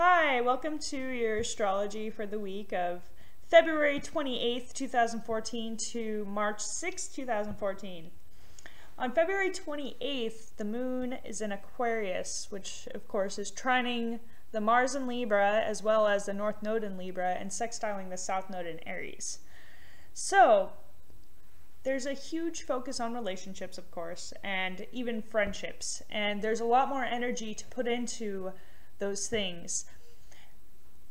Hi, welcome to your astrology for the week of February 28th, 2014 to March 6th, 2014. On February 28th, the moon is in Aquarius, which of course is trining the Mars in Libra as well as the North Node in Libra and sextiling the South Node in Aries. So, there's a huge focus on relationships, of course, and even friendships, and there's a lot more energy to put into those things.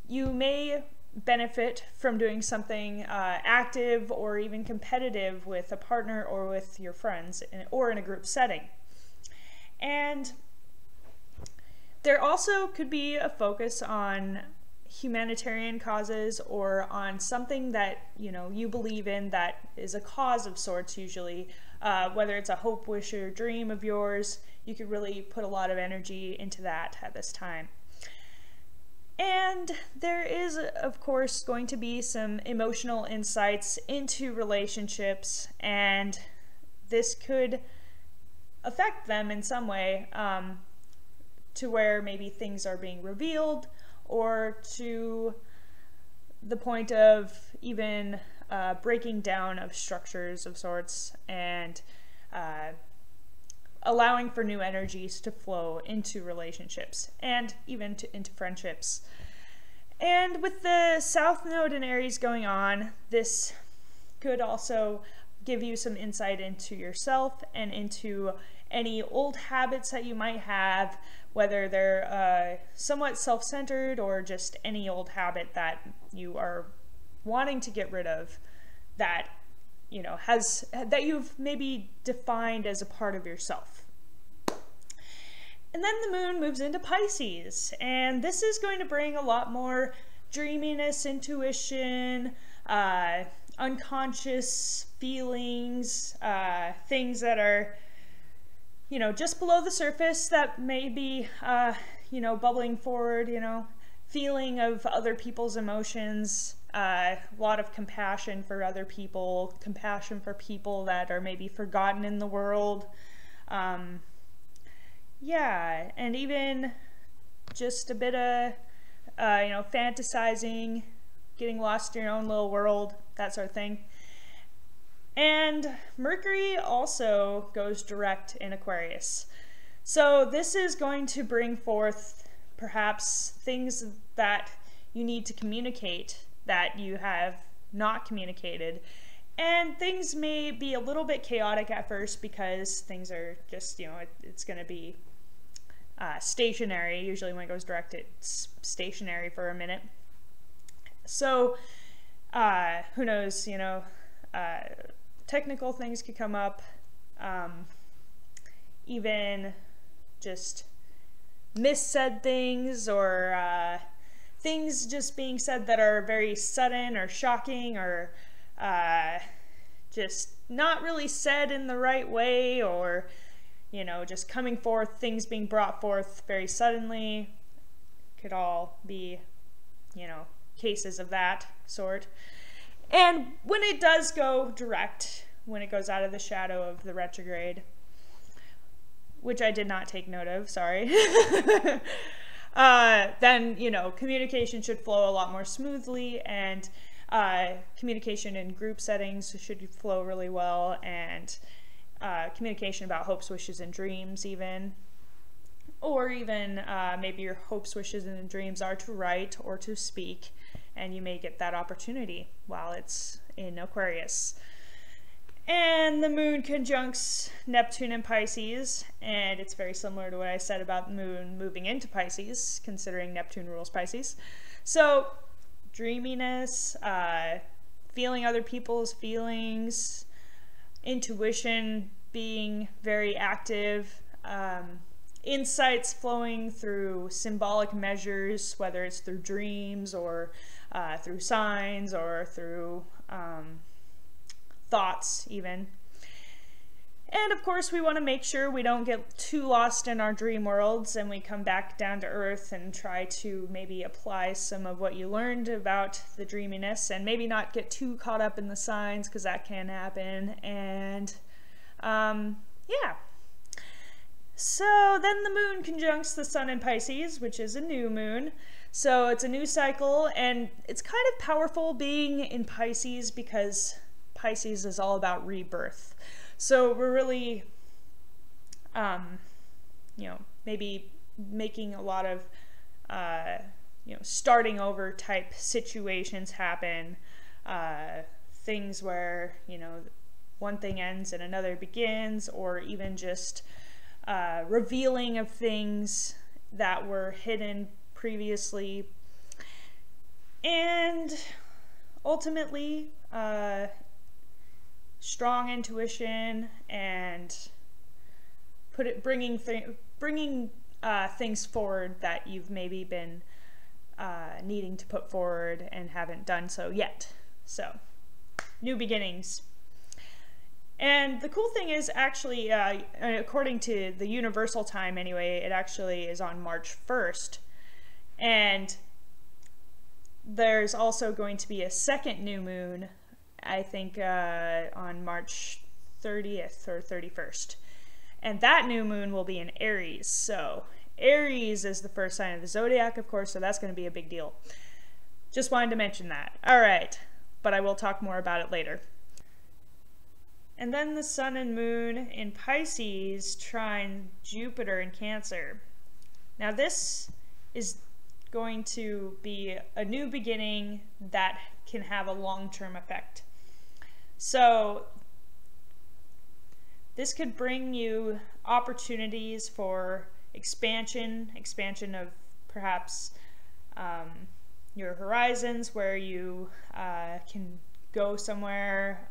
You may benefit from doing something active or even competitive with a partner or with your friends or in a group setting. And there also could be a focus on humanitarian causes or on something that you believe in that is a cause of sorts, usually whether it's a hope, wish, or dream of yours. You could really put a lot of energy into that at this time. And there is, of course, going to be some emotional insights into relationships, and this could affect them in some way to where maybe things are being revealed, or to the point of even breaking down of structures of sorts and allowing for new energies to flow into relationships and even into friendships. And with the South Node in Aries going on, this could also give you some insight into yourself and into any old habits that you might have, whether they're somewhat self-centered or just any old habit that you are wanting to get rid of that that you've maybe defined as a part of yourself. And then the moon moves into Pisces, and this is going to bring a lot more dreaminess, intuition, unconscious feelings, things that are just below the surface that may be bubbling forward, feeling of other people's emotions, a lot of compassion for other people, compassion for people that are maybe forgotten in the world. Yeah, and even just a bit of, fantasizing, getting lost in your own little world, that sort of thing. And Mercury also goes direct in Aquarius. So this is going to bring forth perhaps things that you need to communicate that you have not communicated. And things may be a little bit chaotic at first because things are just, it's going to be stationary. Usually when it goes direct, it's stationary for a minute. So who knows, technical things could come up, even just missaid things or things just being said that are very sudden or shocking or just not really said in the right way, or just coming forth, things being brought forth very suddenly. Could all be cases of that sort. And when it does go direct, when it goes out of the shadow of the retrograde, which I did not take note of, sorry, then, communication should flow a lot more smoothly, and communication in group settings should flow really well, and communication about hopes, wishes, and dreams even. Or even maybe your hopes, wishes, and dreams are to write or to speak, and you may get that opportunity while it's in Aquarius. And the moon conjuncts Neptune in Pisces, and it's very similar to what I said about the moon moving into Pisces, considering Neptune rules Pisces. So, dreaminess, feeling other people's feelings, intuition being very active, insights flowing through symbolic measures, whether it's through dreams or through signs or through thoughts even. And of course we want to make sure we don't get too lost in our dream worlds and we come back down to earth and try to maybe apply some of what you learned about the dreaminess, and maybe not get too caught up in the signs, because that can happen. And yeah. So then the moon conjuncts the sun in Pisces, which is a new moon. So it's a new cycle, and it's kind of powerful being in Pisces because Pisces is all about rebirth. So we're really, maybe making a lot of, starting over type situations happen. Things where, one thing ends and another begins, or even just revealing of things that were hidden previously. And ultimately, strong intuition and bringing things forward that you've maybe been needing to put forward and haven't done so yet. So, new beginnings. And the cool thing is, actually, according to the universal time anyway, it actually is on March 1st. And there's also going to be a second new moon, I think, on March 30th or 31st. And that new moon will be in Aries. So Aries is the first sign of the zodiac, of course, so that's going to be a big deal. Just wanted to mention that. All right, but I will talk more about it later. And then the sun and moon in Pisces trine Jupiter in Cancer. Now this is going to be a new beginning that can have a long-term effect. So this could bring you opportunities for expansion of perhaps your horizons, where you can go somewhere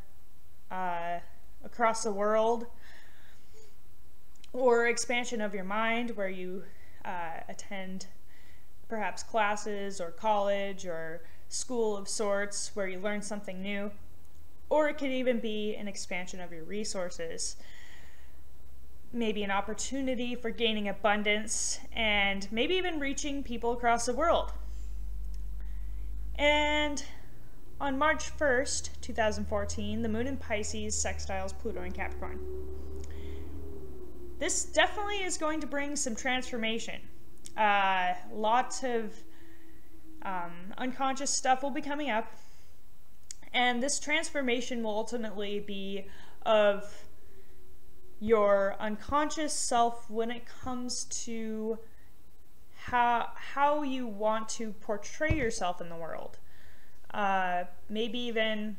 across the world, or expansion of your mind, where you attend perhaps classes or college or school of sorts where you learn something new. Or it could even be an expansion of your resources, maybe an opportunity for gaining abundance, and maybe even reaching people across the world. And on March 1st, 2014, the moon in Pisces sextiles Pluto in Capricorn. This definitely is going to bring some transformation. Lots of unconscious stuff will be coming up, and this transformation will ultimately be of your unconscious self when it comes to how you want to portray yourself in the world. Maybe even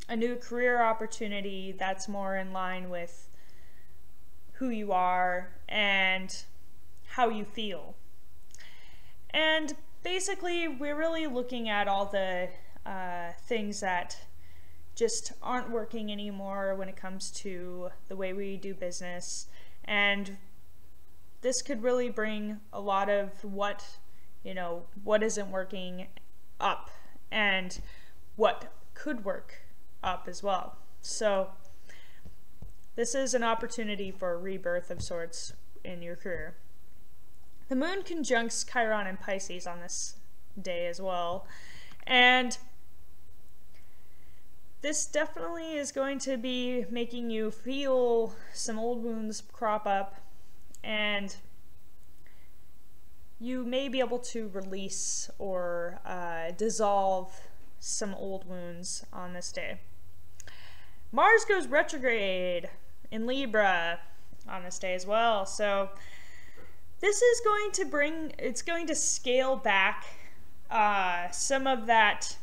a new career opportunity that's more in line with who you are and how you feel. And basically, we're really looking at all the things that just aren't working anymore when it comes to the way we do business. And this could really bring a lot of what isn't working up and what could work up as well. So this is an opportunity for a rebirth of sorts in your career. The moon conjuncts Chiron and Pisces on this day as well. And this definitely is going to be making you feel some old wounds crop up, and you may be able to release or dissolve some old wounds on this day. Mars goes retrograde in Libra on this day as well. So this is going to it's going to scale back some of that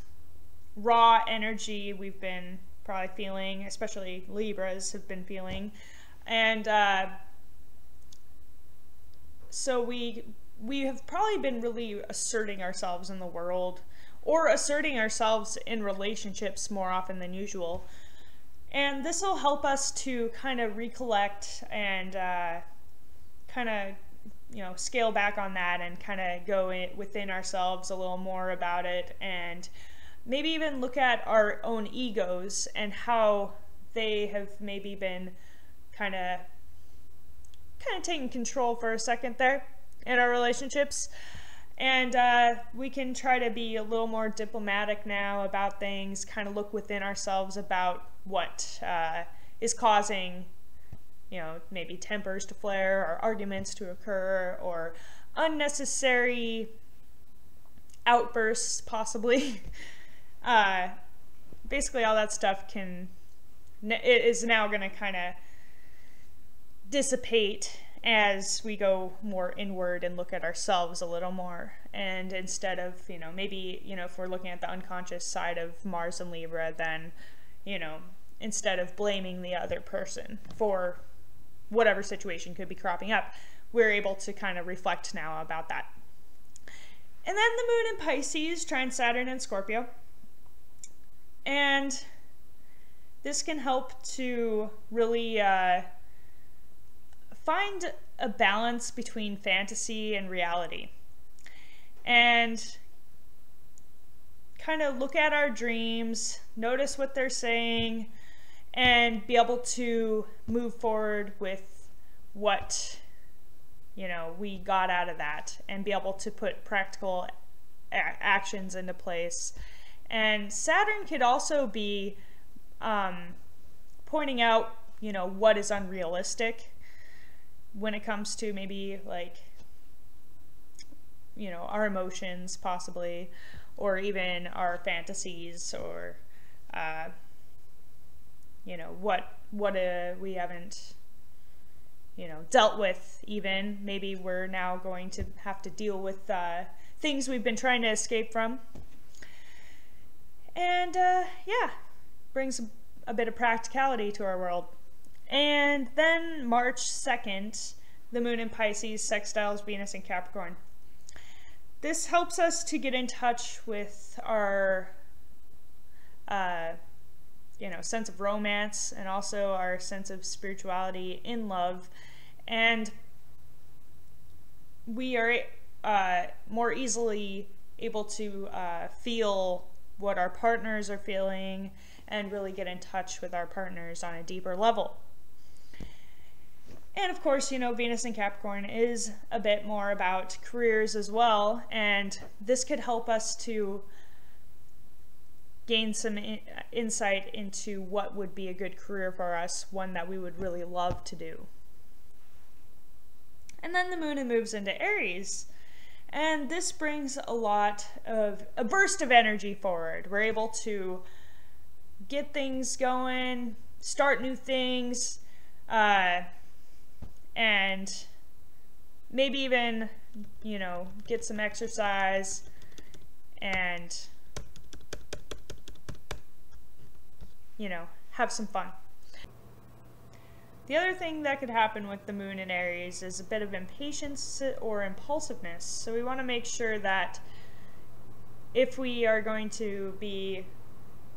raw energy we've been probably feeling, especially Libras have been feeling. And so we have probably been really asserting ourselves in the world, or asserting ourselves in relationships more often than usual. And this will help us to kind of recollect and kind of, scale back on that and kind of go within ourselves a little more about it, and maybe even look at our own egos and how they have maybe been kind of taking control for a second there in our relationships. And we can try to be a little more diplomatic now about things, kind of look within ourselves about what is causing, maybe tempers to flare or arguments to occur, or unnecessary outbursts, possibly. Basically, all that stuff is now going to kind of dissipate as we go more inward and look at ourselves a little more. And instead of, maybe, if we're looking at the unconscious side of Mars and Libra, then, instead of blaming the other person for whatever situation could be cropping up, we're able to kind of reflect now about that. And then the moon in Pisces, trine Saturn in Scorpio. And this can help to really find a balance between fantasy and reality. And kind of look at our dreams, notice what they're saying, and be able to move forward with what, we got out of that, and be able to put practical actions into place. And Saturn could also be pointing out, what is unrealistic when it comes to maybe like, our emotions possibly, or even our fantasies, or, what we haven't, dealt with even. Maybe we're now going to have to deal with things we've been trying to escape from. And, brings a bit of practicality to our world. And then March 2nd, the moon in Pisces sextiles Venus in Capricorn. This helps us to get in touch with our, sense of romance, and also our sense of spirituality in love. And we are more easily able to feel what our partners are feeling, and really get in touch with our partners on a deeper level. And of course, Venus in Capricorn is a bit more about careers as well, and this could help us to gain some insight into what would be a good career for us, one that we would really love to do. And then the moon moves into Aries, and this brings a burst of energy forward. We're able to get things going, start new things, and maybe even, get some exercise and, have some fun. The other thing that could happen with the moon in Aries is a bit of impatience or impulsiveness. So we want to make sure that if we are going to be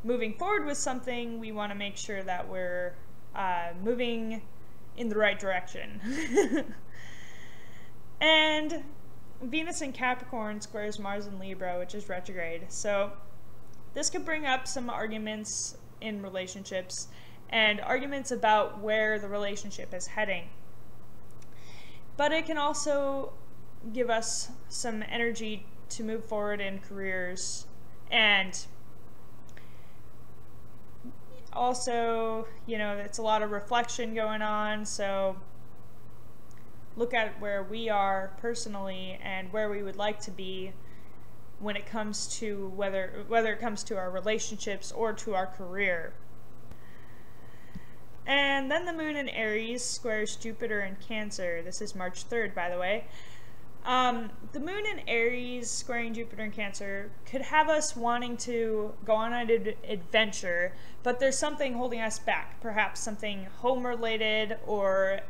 moving forward with something, we want to make sure that we're moving in the right direction. And Venus in Capricorn squares Mars in Libra, which is retrograde. So this could bring up some arguments in relationships, and arguments about where the relationship is heading. But it can also give us some energy to move forward in careers, and also, it's a lot of reflection going on, so look at where we are personally and where we would like to be when it comes to whether it comes to our relationships or to our career. And then the moon in Aries squares Jupiter in Cancer. This is March 3rd, by the way. The moon in Aries squaring Jupiter in Cancer could have us wanting to go on an adventure, but there's something holding us back, perhaps something home-related or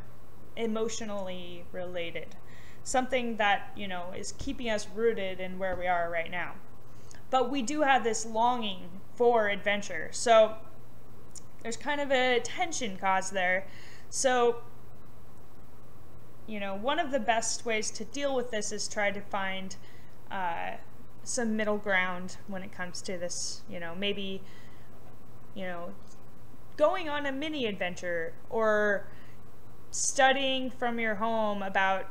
emotionally related. Something that, is keeping us rooted in where we are right now. But we do have this longing for adventure. So there's kind of a tension caused there. So, one of the best ways to deal with this is try to find some middle ground when it comes to this, maybe, going on a mini adventure, or studying from your home about,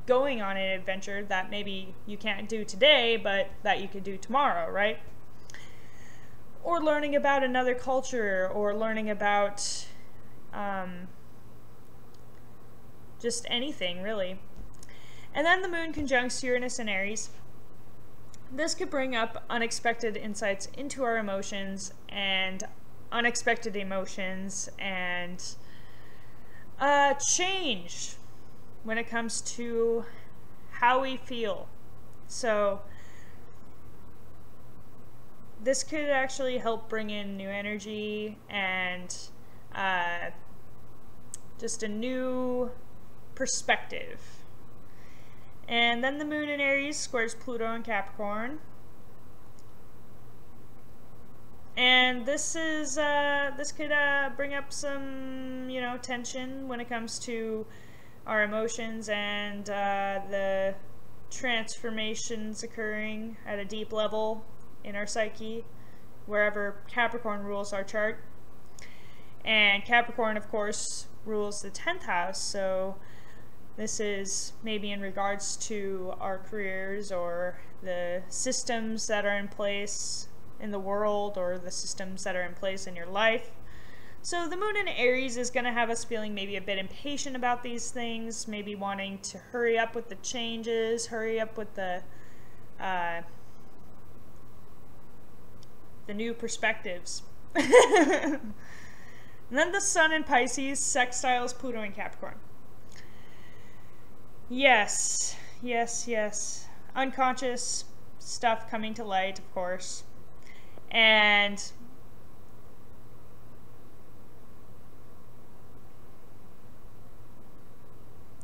going on an adventure that maybe you can't do today, but that you could do tomorrow, right? Or learning about another culture, or learning about just anything, really. And then the moon conjuncts Uranus and Aries. This could bring up unexpected insights into our emotions and unexpected emotions and change when it comes to how we feel. So this could actually help bring in new energy and just a new perspective. And then the moon in Aries squares Pluto in Capricorn. And this could bring up some, tension when it comes to our emotions and the transformations occurring at a deep level in our psyche, wherever Capricorn rules our chart. And Capricorn, of course, rules the 10th house, so this is maybe in regards to our careers or the systems that are in place in the world or the systems that are in place in your life. So the moon in Aries is going to have us feeling maybe a bit impatient about these things, maybe wanting to hurry up with the changes, hurry up with the new perspectives. And then the sun in Pisces sextiles Pluto in Capricorn. Yes. Unconscious stuff coming to light, of course. And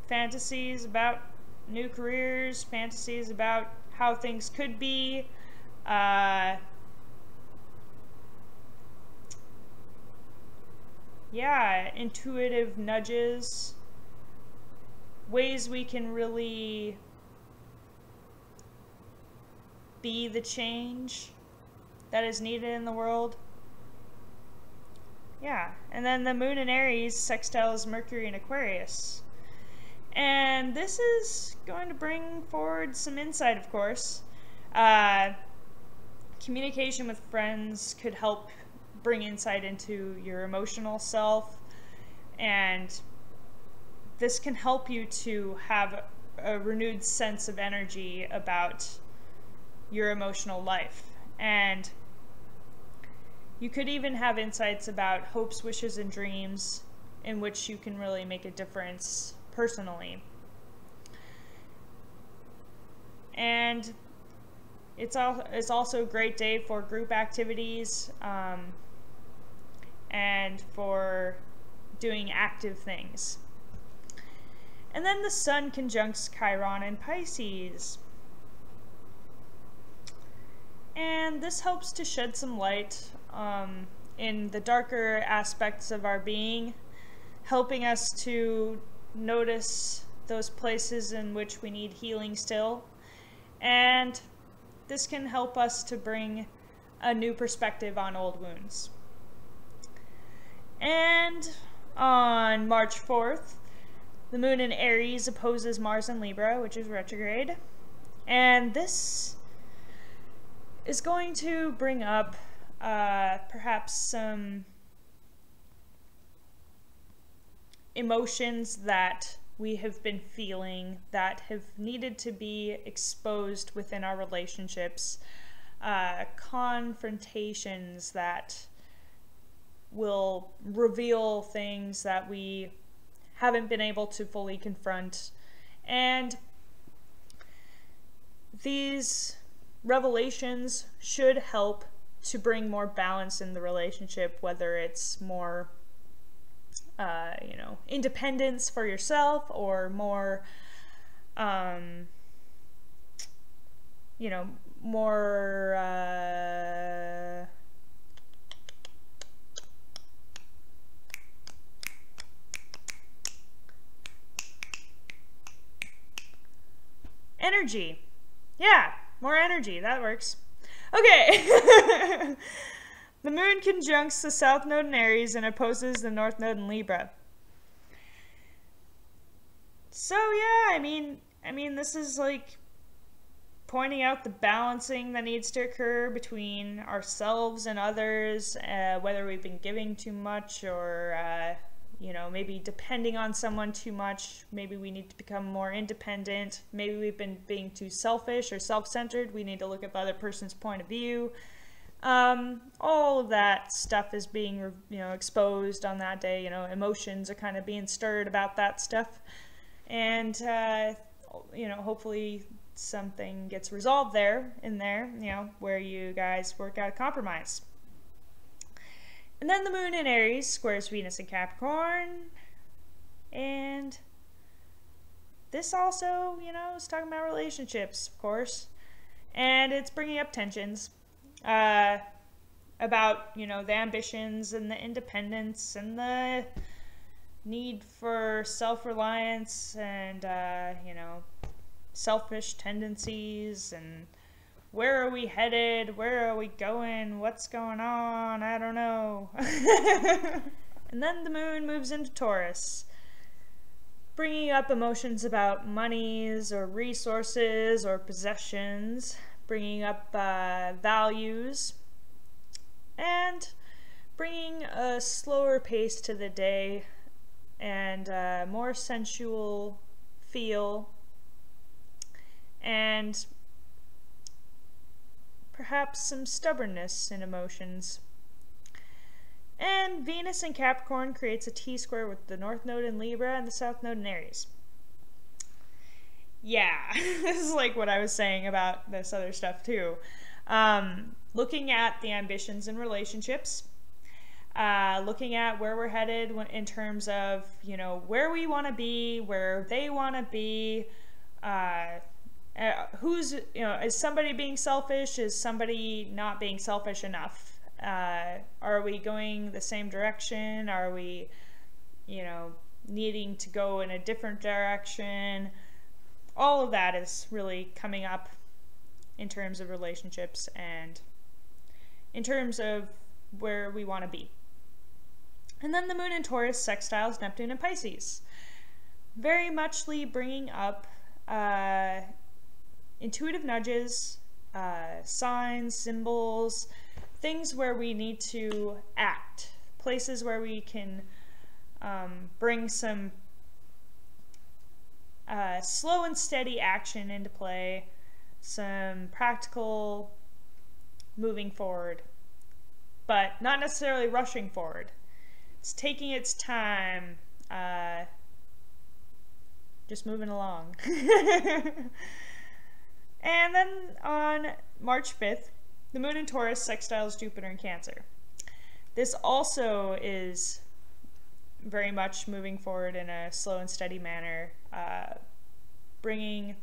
fantasies about new careers, fantasies about how things could be. Intuitive nudges, ways we can really be the change that is needed in the world. Yeah, and then the moon in Aries sextiles Mercury in Aquarius. And this is going to bring forward some insight, of course. Communication with friends could help bring insight into your emotional self, and this can help you to have a renewed sense of energy about your emotional life. And you could even have insights about hopes, wishes, and dreams in which you can really make a difference personally. And it's also a great day for group activities and for doing active things. And then the sun conjuncts Chiron in Pisces. And this helps to shed some light in the darker aspects of our being, helping us to notice those places in which we need healing still. And this can help us to bring a new perspective on old wounds. And on March 4th, the moon in Aries opposes Mars in Libra, which is retrograde. And this is going to bring up perhaps some emotions that we have been feeling that have needed to be exposed within our relationships, confrontations that will reveal things that we haven't been able to fully confront. And these revelations should help to bring more balance in the relationship, whether it's more independence for yourself or more more energy. Yeah, more energy. That works. Okay. The moon conjuncts the south node in Aries and opposes the north node in Libra. So yeah, I mean, this is like pointing out the balancing that needs to occur between ourselves and others, whether we've been giving too much or you know, maybe depending on someone too much. Maybe we need to become more independent. Maybe we've been being too selfish or self-centered. We need to look at the other person's point of view. All of that stuff is being, you know, exposed on that day. You know, emotions are kind of being stirred about that stuff. And, you know, hopefully something gets resolved there, you know, where you guys work out a compromise. And then the moon in Aries squares Venus in Capricorn. And this also, you know, is talking about relationships, of course. And it's bringing up tensions about, you know, the ambitions and the independence and the need for self-reliance and, you know, selfish tendencies, and where are we headed, where are we going, what's going on, I don't know. And then the moon moves into Taurus, bringing up emotions about monies or resources or possessions, bringing up values, and bringing a slower pace to the day and more sensual feel, and perhaps some stubbornness in emotions. And Venus in Capricorn creates a T-square with the North Node in Libra and the South Node in Aries. Yeah, this is like what I was saying about this other stuff too. Looking at the ambitions in relationships, looking at where we're headed in terms of, you know, where we want to be, where they want to be, who's, you know, is somebody being selfish? Is somebody not being selfish enough? Are we going the same direction? Are we, you know, needing to go in a different direction? All of that is really coming up in terms of relationships and in terms of where we want to be. And then the moon in Taurus sextiles Neptune and Pisces, very muchly bringing up intuitive nudges, signs, symbols, things where we need to act, places where we can bring some slow and steady action into play, some practical moving forward, but not necessarily rushing forward. It's taking its time, just moving along. And then on March 5th, the moon in Taurus sextiles Jupiter in Cancer. This also is very much moving forward in a slow and steady manner, bringing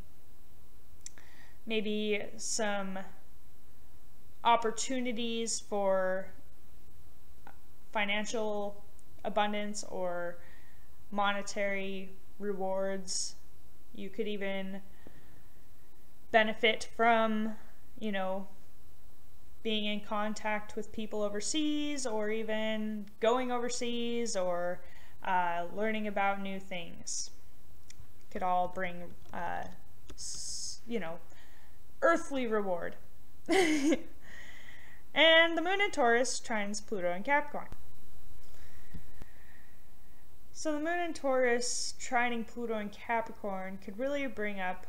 maybe some opportunities for financial abundance or monetary rewards. You could even benefit from, you know, being in contact with people overseas, or even going overseas, or learning about new things. Could all bring, you know, earthly reward. And the moon in Taurus trines Pluto in Capricorn. So the moon in Taurus trining Pluto in Capricorn could really bring up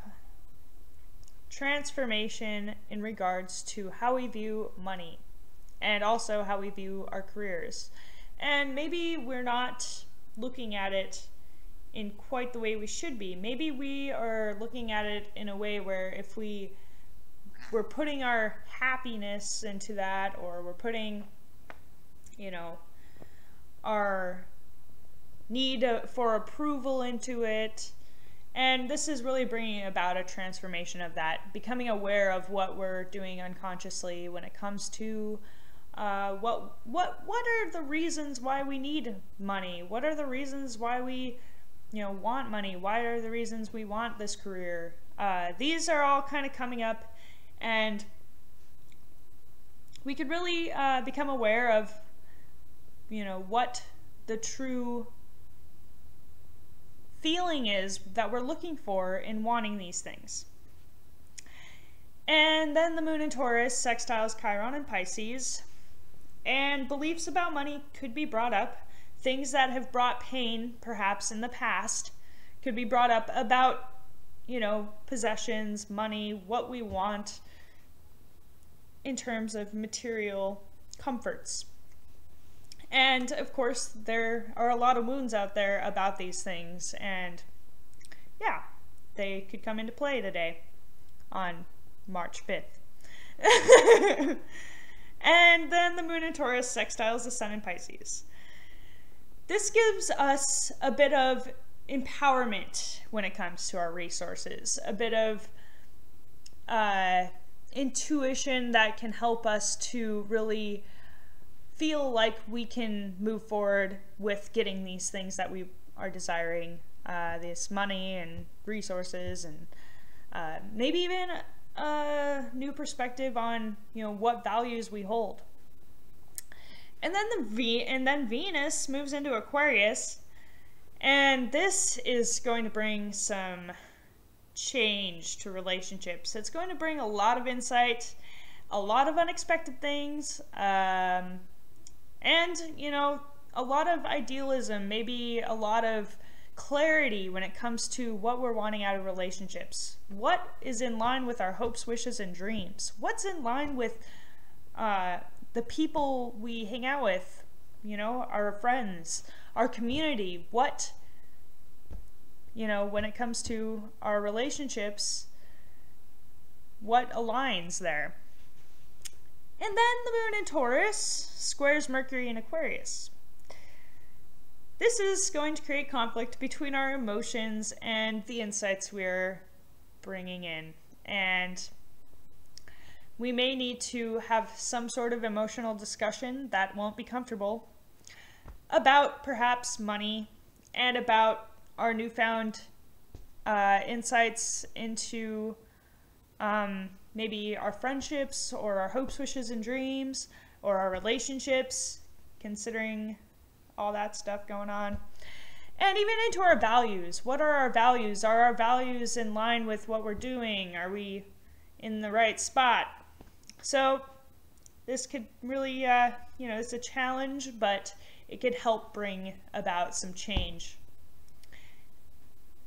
transformation in regards to how we view money, and also how we view our careers. And maybe we're not looking at it in quite the way we should be. Maybe we are looking at it in a way where if we're putting our happiness into that, or we're putting, you know, our need for approval into it. And this is really bringing about a transformation of that, becoming aware of what we're doing unconsciously when it comes to what are the reasons why we need money? What are the reasons why we, you know, want money? Why are the reasons we want this career? These are all kind of coming up, and we could really become aware of, you know, what the true feeling is that we're looking for in wanting these things. And then the moon in Taurus sextiles Chiron and Pisces, and beliefs about money could be brought up. things that have brought pain, perhaps in the past, could be brought up about, you know, possessions, money, what we want in terms of material comforts. And of course, there are a lot of wounds out there about these things, and yeah, they could come into play today on March 5th. And then the moon in Taurus sextiles the sun in Pisces. This gives us a bit of empowerment when it comes to our resources, a bit of intuition that can help us to really feel like we can move forward with getting these things that we are desiring, this money and resources, and maybe even a new perspective on, you know, what values we hold. And then Venus moves into Aquarius, and this is going to bring some change to relationships. It's going to bring a lot of insight, a lot of unexpected things, and, you know, a lot of idealism, maybe a lot of clarity when it comes to what we're wanting out of relationships. What is in line with our hopes, wishes, and dreams? What's in line with the people we hang out with, you know, our friends, our community? What, you know, when it comes to our relationships, what aligns there? And then the moon in Taurus squares Mercury in Aquarius. This is going to create conflict between our emotions and the insights we're bringing in. And we may need to have some sort of emotional discussion that won't be comfortable about perhaps money and about our newfound insights into maybe our friendships or our hopes, wishes, and dreams, or our relationships, considering all that stuff going on. And even into our values. What are our values? Are our values in line with what we're doing? Are we in the right spot? So this could really, you know, it's a challenge, but it could help bring about some change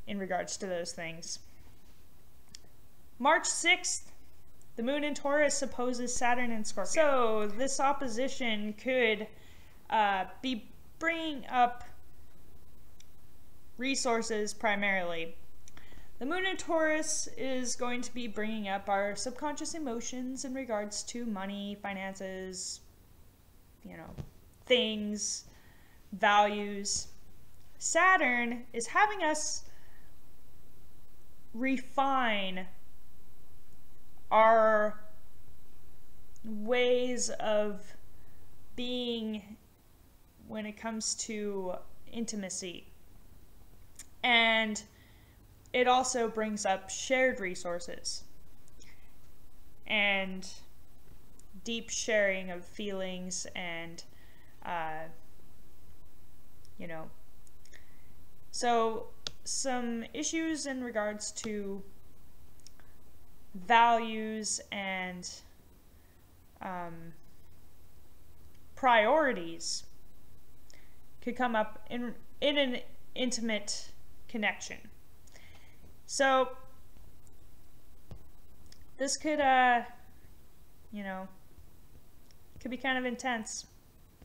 in regards to those things. March 6th, the moon in Taurus opposes Saturn in Scorpio. So this opposition could be bringing up resources primarily. The moon in Taurus is going to be bringing up our subconscious emotions in regards to money, finances, you know, things, values. Saturn is having us refine our ways of being when it comes to intimacy. And it also brings up shared resources and deep sharing of feelings and, you know, so some issues in regards to values and priorities could come up in an intimate connection. So this could, you know, could be kind of intense.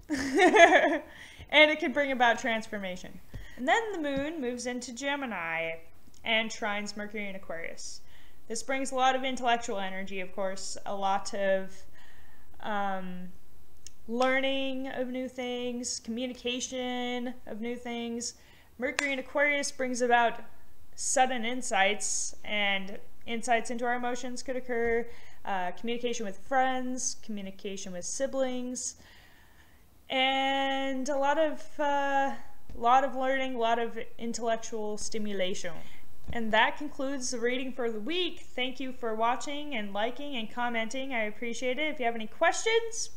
And it could bring about transformation. And then the moon moves into Gemini and trines Mercury in Aquarius. This brings a lot of intellectual energy, of course, a lot of learning of new things, communication of new things. Mercury in Aquarius brings about sudden insights, and insights into our emotions could occur, communication with friends, communication with siblings, and a lot of learning, a lot of intellectual stimulation. And that concludes the reading for the week. Thank you for watching and liking and commenting. I appreciate it. If you have any questions,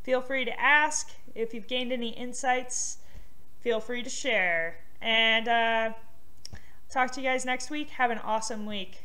feel free to ask. If you've gained any insights, feel free to share. And talk to you guys next week. Have an awesome week.